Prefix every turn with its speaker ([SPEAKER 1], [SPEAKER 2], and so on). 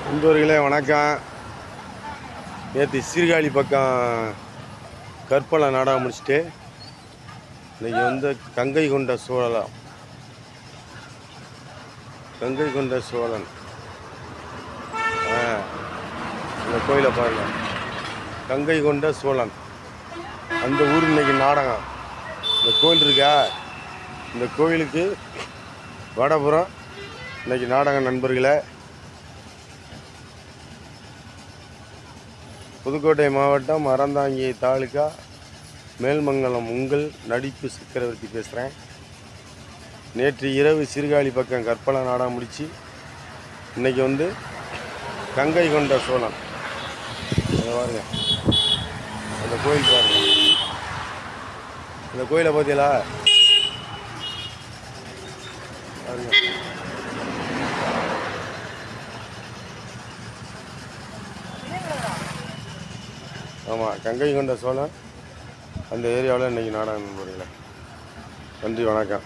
[SPEAKER 1] நண்பர்களே வணக்கம். நேற்று சீர்காழி பக்கம் கற்பனை நாடகம் முடிச்சுட்டு இன்றைக்கி கங்கை கொண்ட சோழலாம் கங்கை கொண்ட சோழன் இந்த கோயிலை பாருங்கள். கங்கை கொண்ட சோழன் அந்த ஊர் இன்றைக்கி நாடகம். இந்த கோயில் இருக்கா, இந்த கோயிலுக்கு வடபுறம் இன்றைக்கி நாடகம். நண்பர்களே, புதுக்கோட்டை மாவட்டம் அறந்தாங்கி தாலுகா மேல்மங்கலம். உங்கள் நடிப்பு சக்கரவர்த்தி பேசுகிறேன். நேற்று இரவு சீர்காழி பக்கம் கற்பனை நாடகம் முடித்து இன்றைக்கி கங்கை கொண்ட சோழன் பாருங்க. அந்த கோயில் பாருங்க. இந்த கோயிலை பார்த்தீங்களா பாருங்க. ஆமாம், கங்கை கொண்ட சோழன் அந்த ஏரியாவில் இன்றைக்கி நாடகம். நண்பர்களே, நன்றி, வணக்கம்.